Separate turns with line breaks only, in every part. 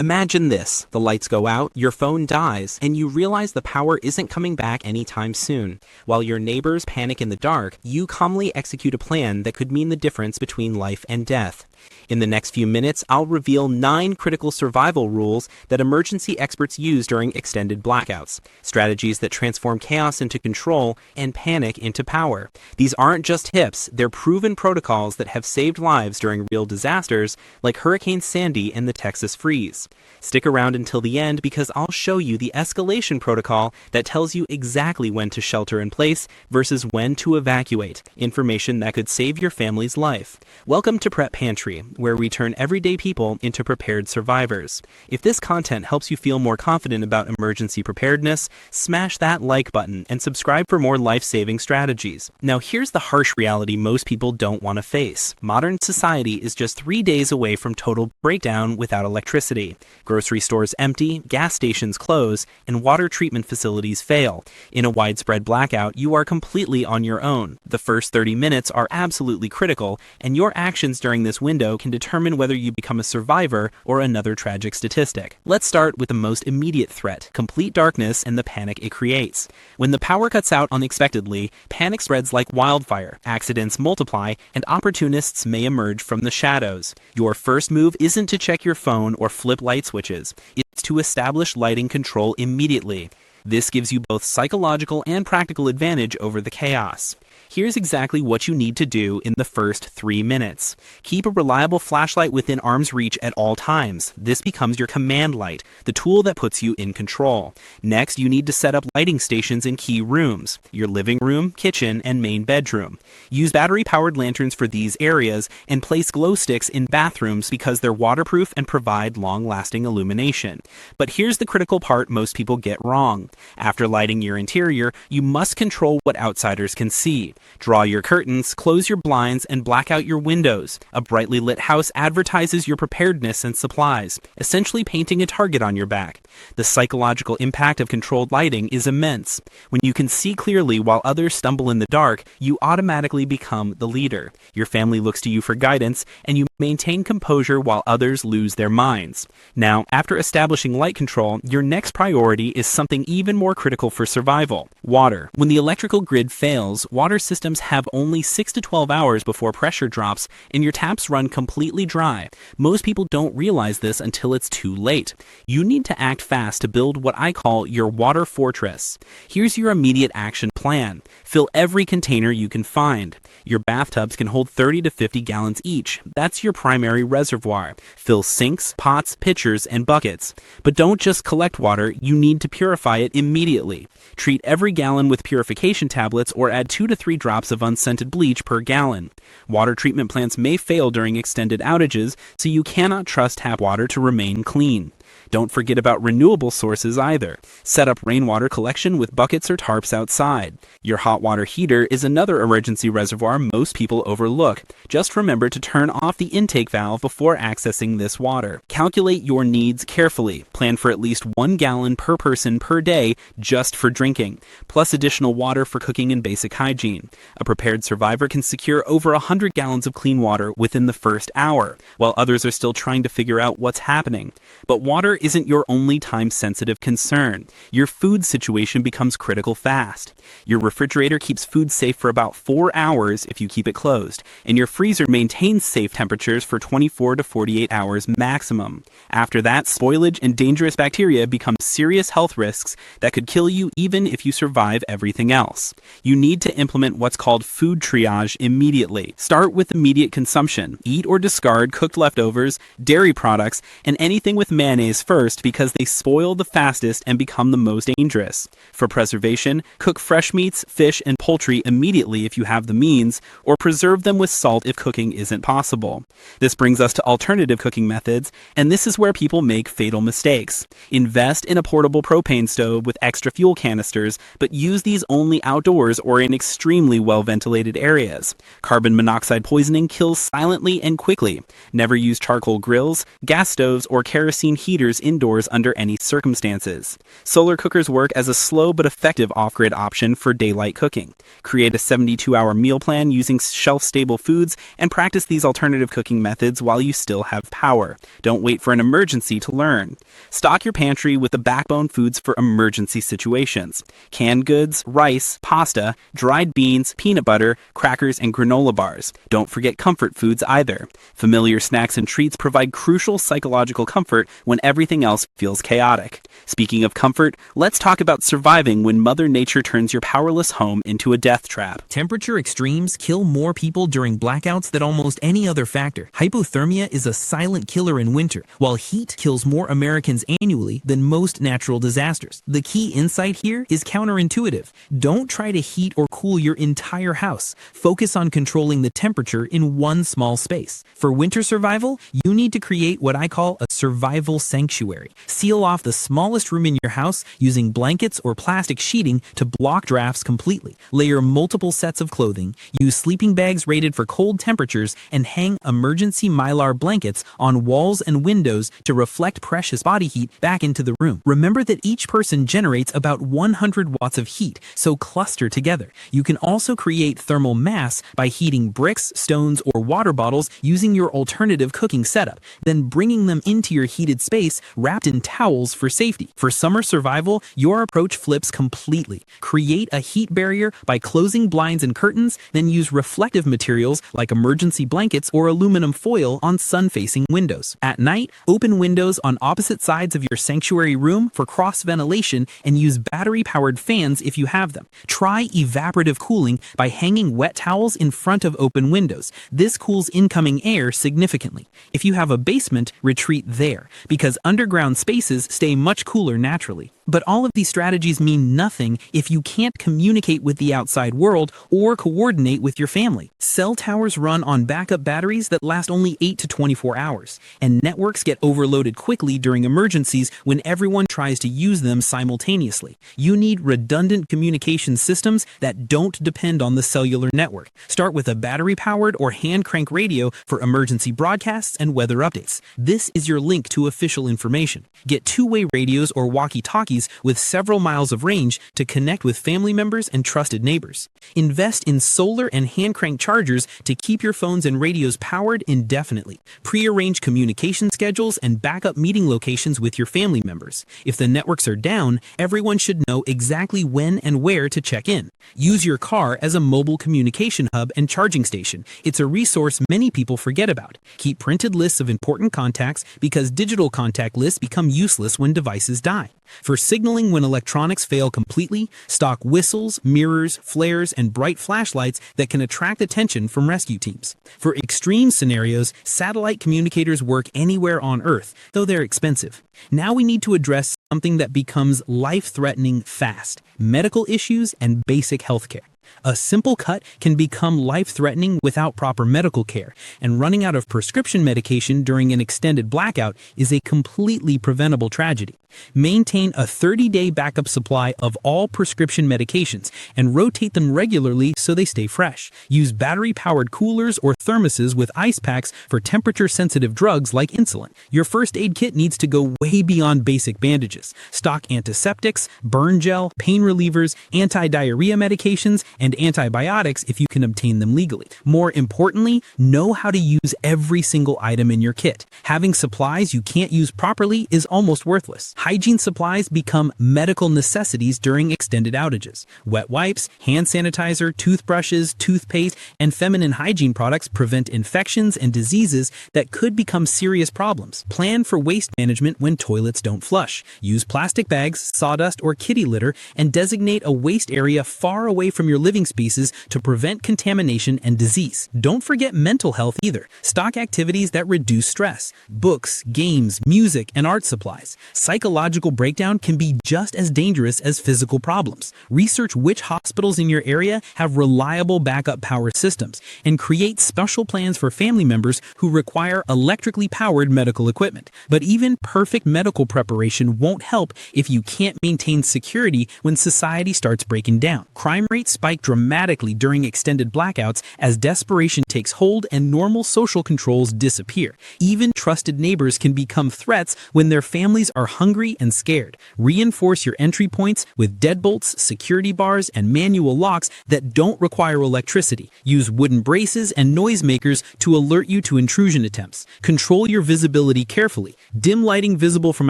Imagine this, the lights go out, your phone dies, and you realize the power isn't coming back anytime soon. While your neighbors panic in the dark, you calmly execute a plan that could mean the difference between life and death. In the next few minutes, I'll reveal 9 critical survival rules that emergency experts use during extended blackouts, strategies that transform chaos into control and panic into power. These aren't just tips, they're proven protocols that have saved lives during real disasters like Hurricane Sandy and the Texas freeze. Stick around until the end because I'll show you the escalation protocol that tells you exactly when to shelter in place versus when to evacuate, information that could save your family's life. Welcome to Prep Pantry, where we turn everyday people into prepared survivors. If this content helps you feel more confident about emergency preparedness, smash that like button and subscribe for more life-saving strategies. Now here's the harsh reality most people don't want to face. Modern society is just 3 days away from total breakdown without electricity. Grocery stores empty, gas stations close, and water treatment facilities fail. In a widespread blackout, you are completely on your own. The first 30 minutes are absolutely critical, and your actions during this window can determine whether you become a survivor or another tragic statistic. Let's start with the most immediate threat, complete darkness and the panic it creates. When the power cuts out unexpectedly, panic spreads like wildfire, accidents multiply, and opportunists may emerge from the shadows. Your first move isn't to check your phone or flip light switches. It's to establish lighting control immediately. This gives you both psychological and practical advantage over the chaos. Here's exactly what you need to do in the first 3 minutes. Keep a reliable flashlight within arm's reach at all times. This becomes your command light, the tool that puts you in control. Next, you need to set up lighting stations in key rooms, your living room, kitchen, and main bedroom. Use battery-powered lanterns for these areas and place glow sticks in bathrooms because they're waterproof and provide long-lasting illumination. But here's the critical part most people get wrong. After lighting your interior, you must control what outsiders can see. Draw your curtains, close your blinds, and black out your windows. A brightly lit house advertises your preparedness and supplies, essentially painting a target on your back. The psychological impact of controlled lighting is immense. When you can see clearly while others stumble in the dark, you automatically become the leader. Your family looks to you for guidance, and you maintain composure while others lose their minds. Now, after establishing light control, your next priority is something even more critical for survival: water. When the electrical grid fails, water systems have only 6 to 12 hours before pressure drops and your taps run completely dry. Most people don't realize this until it's too late. You need to act fast to build what I call your water fortress. Here's your immediate action plan. Fill every container you can find. Your bathtubs can hold 30 to 50 gallons each. That's your primary reservoir. Fill sinks, pots, pitchers, and buckets. But don't just collect water, you need to purify it immediately. Treat every gallon with purification tablets or add 2 to 3 drops of unscented bleach per gallon. Water treatment plants may fail during extended outages, so you cannot trust tap water to remain clean. Don't forget about renewable sources either. Set up rainwater collection with buckets or tarps outside. Your hot water heater is another emergency reservoir most people overlook. Just remember to turn off the intake valve before accessing this water. Calculate your needs carefully. Plan for at least 1 gallon per person per day just for drinking, plus additional water for cooking and basic hygiene. A prepared survivor can secure over 100 gallons of clean water within the first hour, while others are still trying to figure out what's happening. But water isn't your only time-sensitive concern. Your food situation becomes critical fast. Your refrigerator keeps food safe for about 4 hours if you keep it closed, and your freezer maintains safe temperatures for 24 to 48 hours maximum. After that, spoilage and dangerous bacteria become serious health risks that could kill you even if you survive everything else. You need to implement what's called food triage immediately. Start with immediate consumption. Eat or discard cooked leftovers, dairy products, and anything with mayonnaise first because they spoil the fastest and become the most dangerous. For preservation, cook fresh meats, fish, and poultry immediately if you have the means, or preserve them with salt if cooking isn't possible. This brings us to alternative cooking methods, and this is where people make fatal mistakes. Invest in a portable propane stove with extra fuel canisters, but use these only outdoors or in extremely well-ventilated areas. Carbon monoxide poisoning kills silently and quickly. Never use charcoal grills, gas stoves, or kerosene heaters indoors under any circumstances. Solar cookers work as a slow but effective off-grid option for daylight cooking. Create a 72-hour meal plan using shelf-stable foods and practice these alternative cooking methods while you still have power. Don't wait for an emergency to learn. Stock your pantry with the backbone foods for emergency situations. Canned goods, rice, pasta, dried beans, peanut butter, crackers, and granola bars. Don't forget comfort foods either. Familiar snacks and treats provide crucial psychological comfort when everything else feels chaotic. Speaking of comfort, let's talk about surviving when Mother Nature turns your powerless home into a death trap.
Temperature extremes kill more people during blackouts than almost any other factor. Hypothermia is a silent killer in winter, while heat kills more Americans annually than most natural disasters. The key insight here is counterintuitive. Don't try to heat or cool your entire house. Focus on controlling the temperature in one small space. For winter survival, you need to create what I call a survival sanctuary. Seal off the smallest room in your house using blankets or plastic sheeting to block drafts completely. Layer multiple sets of clothing, use sleeping bags rated for cold temperatures, and hang emergency mylar blankets on walls and windows to reflect precious body heat back into the room. Remember that each person generates about 100 watts of heat, so cluster together. You can also create thermal mass by heating bricks, stones, or water bottles using your alternative cooking setup, then bringing them into your heated space wrapped in towels for safety. For summer survival, your approach flips completely. Create a heat barrier by closing blinds and curtains, then use reflective materials like emergency blankets or aluminum foil on sun-facing windows. At night, open windows on opposite sides of your sanctuary room for cross-ventilation and use battery-powered fans if you have them. Try evaporative cooling by hanging wet towels in front of open windows. This cools incoming air significantly. If you have a basement, retreat there, because underground spaces stay much cooler naturally. But all of these strategies mean nothing if you can't communicate with the outside world or coordinate with your family. Cell towers run on backup batteries that last only 8 to 24 hours, and networks get overloaded quickly during emergencies when everyone tries to use them simultaneously. You need redundant communication systems that don't depend on the cellular network. Start with a battery-powered or hand-crank radio for emergency broadcasts and weather updates. This is your link to official information. Get two-way radios or walkie-talkies with several miles of range to connect with family members and trusted neighbors. Invest in solar and hand-crank chargers to keep your phones and radios powered indefinitely. Pre-arrange communication schedules and backup meeting locations with your family members. If the networks are down, everyone should know exactly when and where to check in. Use your car as a mobile communication hub and charging station. It's a resource many people forget about. Keep printed lists of important contacts because digital contact lists become useless when devices die. For signaling when electronics fail completely, stock whistles, mirrors, flares, and bright flashlights that can attract attention from rescue teams. For extreme scenarios, satellite communicators work anywhere on Earth, though they're expensive. Now we need to address something that becomes life-threatening fast: medical issues and basic healthcare. A simple cut can become life-threatening without proper medical care, and running out of prescription medication during an extended blackout is a completely preventable tragedy. Maintain a 30-day backup supply of all prescription medications and rotate them regularly so they stay fresh. Use battery-powered coolers or thermoses with ice packs for temperature-sensitive drugs like insulin. Your first aid kit needs to go way beyond basic bandages. Stock antiseptics, burn gel, pain relievers, anti-diarrhea medications, and antibiotics if you can obtain them legally. More importantly, know how to use every single item in your kit. Having supplies you can't use properly is almost worthless. Hygiene supplies become medical necessities during extended outages. Wet wipes, hand sanitizer, toothbrushes, toothpaste, and feminine hygiene products prevent infections and diseases that could become serious problems. Plan for waste management when toilets don't flush. Use plastic bags, sawdust, or kitty litter, and designate a waste area far away from your living spaces to prevent contamination and disease. Don't forget mental health either. Stock activities that reduce stress. Books, games, music, and art supplies. Psychological breakdown can be just as dangerous as physical problems. Research which hospitals in your area have reliable backup power systems, and create special plans for family members who require electrically powered medical equipment. But even perfect medical preparation won't help if you can't maintain security when society starts breaking down. Crime rates spike spike dramatically during extended blackouts as desperation takes hold and normal social controls disappear. Even trusted neighbors can become threats when their families are hungry and scared. Reinforce your entry points with deadbolts, security bars, and manual locks that don't require electricity. Use wooden braces and noisemakers to alert you to intrusion attempts. Control your visibility carefully. Dim lighting visible from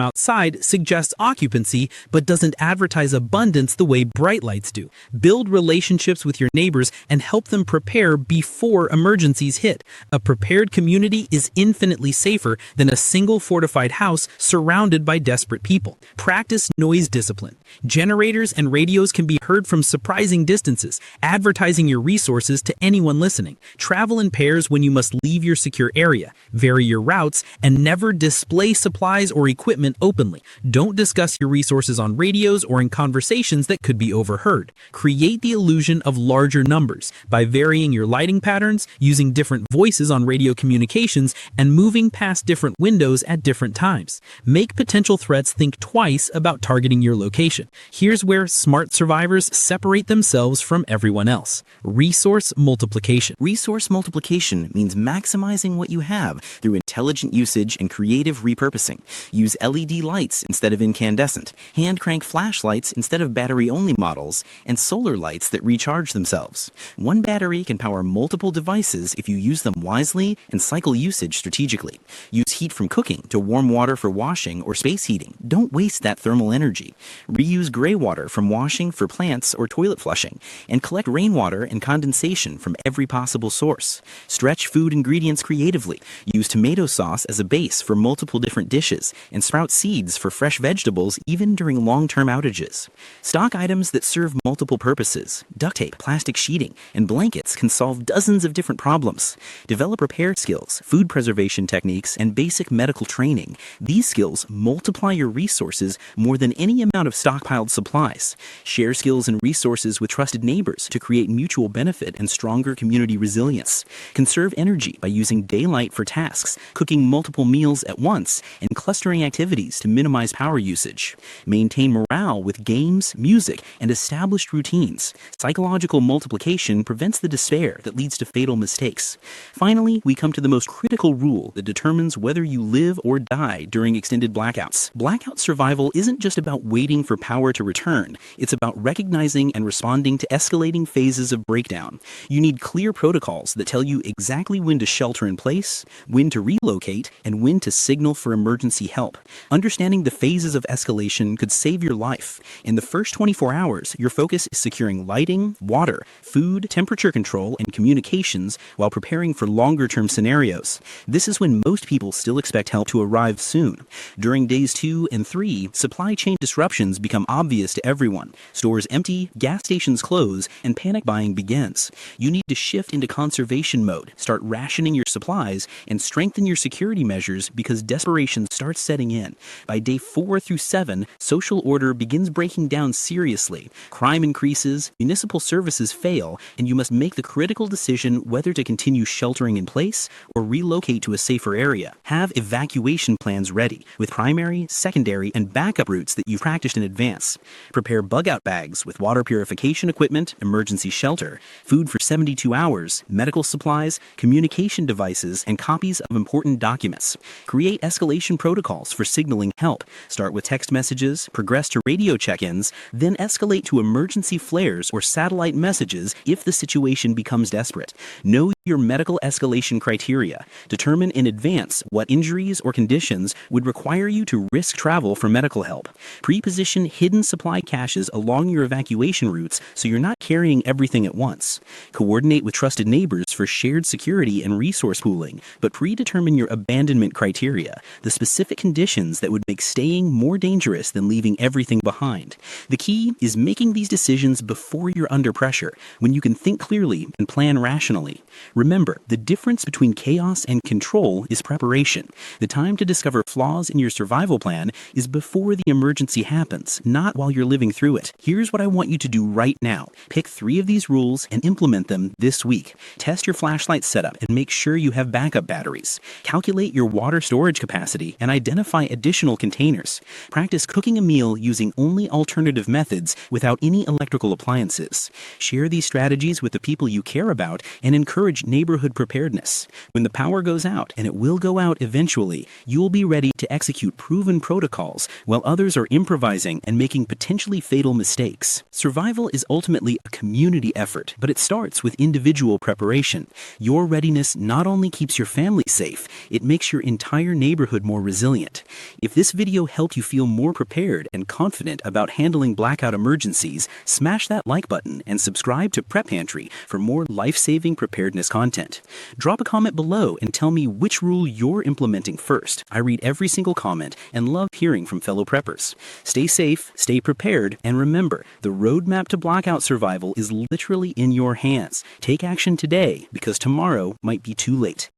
outside suggests occupancy, but doesn't advertise abundance the way bright lights do. Build relationships with your neighbors and help them prepare before emergencies hit. A prepared community is infinitely safer than a single fortified house surrounded by desperate people. Practice noise discipline. Generators and radios can be heard from surprising distances, advertising your resources to anyone listening. Travel in pairs when you must leave your secure area. Vary your routes and never display supplies or equipment openly. Don't discuss your resources on radios or in conversations that could be overheard. Create the illusion of larger numbers by varying your lighting patterns, using different voices on radio communications, and moving past different windows at different times. Make potential threats think twice about targeting your location. Here's where smart survivors separate themselves from everyone else. Resource multiplication.
Resource multiplication means maximizing what you have through intelligent usage and creative repurposing. Use LED lights instead of incandescent, hand crank flashlights instead of battery-only models, and solar lights that recharge themselves. One battery can power multiple devices if you use them wisely and cycle usage strategically. Use heat from cooking to warm water for washing or space heating. Don't waste that thermal energy. Reuse gray water from washing for plants or toilet flushing, and collect rainwater and condensation from every possible source. Stretch food ingredients creatively. Use tomato sauce as a base for multiple different dishes, and sprout seeds for fresh vegetables even during long-term outages. Stock items that serve multiple purposes. Duct tape, plastic sheeting, and blankets can solve dozens of different problems. Develop repair skills, food preservation techniques, and basic medical training. These skills multiply your resources more than any amount of stockpiled supplies. Share skills and resources with trusted neighbors to create mutual benefit and stronger community resilience. Conserve energy by using daylight for tasks, cooking multiple meals at once, and clustering activities to minimize power usage. Maintain morale with games, music, and established routines. Psychological multiplication prevents the despair that leads to fatal mistakes. Finally, we come to the most critical rule that determines whether you live or die during extended blackouts. Blackout survival isn't just about waiting for power to return. It's about recognizing and responding to escalating phases of breakdown. You need clear protocols that tell you exactly when to shelter in place, when to relocate, and when to signal for emergency help. Understanding the phases of escalation could save your life. In the first 24 hours, your focus is securing lighting, water, food, temperature control, and communications while preparing for longer-term scenarios. This is when most people still expect help to arrive soon. During days 2 and 3, supply chain disruptions become obvious to everyone. Stores empty, gas stations close, and panic buying begins. You need to shift into conservation mode, start rationing your supplies, and strengthen your security measures because desperation starts setting in. By day 4 through 7, social order begins breaking down seriously. Crime increases, municipal services fail, and you must make the critical decision whether to continue sheltering in place or relocate to a safer area. Have evacuation plans ready, with primary, secondary, and backup routes that you've practiced in advance. Prepare bug-out bags with water purification equipment, emergency shelter, food for 72 hours, medical supplies, communication devices, and copies of important documents. Create escalation protocols for signaling help. Start with text messages, progress to radio check-ins, then escalate to emergency flares or satellite messages if the situation becomes desperate. Know your medical escalation criteria. Determine in advance what injuries or conditions would require you to risk travel for medical help. Pre-position hidden supply caches along your evacuation routes so you're not carrying everything at once. Coordinate with trusted neighbors for shared security and resource pooling, but predetermine your abandonment criteria, the specific conditions that would make staying more dangerous than leaving everything behind. The key is making these decisions before you're under pressure, when you can think clearly and plan rationally. Remember, the difference between chaos and control is preparation. The time to discover flaws in your survival plan is before the emergency happens, not while you're living through it. Here's what I want you to do right now. Pick 3 of these rules and implement them this week. Test your flashlight setup and make sure you have backup batteries. Calculate your water storage capacity and identify additional containers. Practice cooking a meal using only alternative methods without any electrical appliances. Share these strategies with the people you care about and encourage neighborhood preparedness. When the power goes out, and it will go out eventually, you'll be ready to execute proven protocols while others are improvising and making potentially fatal mistakes. Survival is ultimately a community effort, but it starts with individual preparation. Your readiness not only keeps your family safe, it makes your entire neighborhood more resilient. If this video helped you feel more prepared and confident about handling blackout emergencies, smash that like button and subscribe to Prep Pantry for more life-saving preparedness content. Drop a comment below and tell me which rule you're implementing first. I read every single comment and love hearing from fellow preppers. Stay safe, stay prepared, and remember, the roadmap to blackout survival is literally in your hands. Take action today because tomorrow might be too late.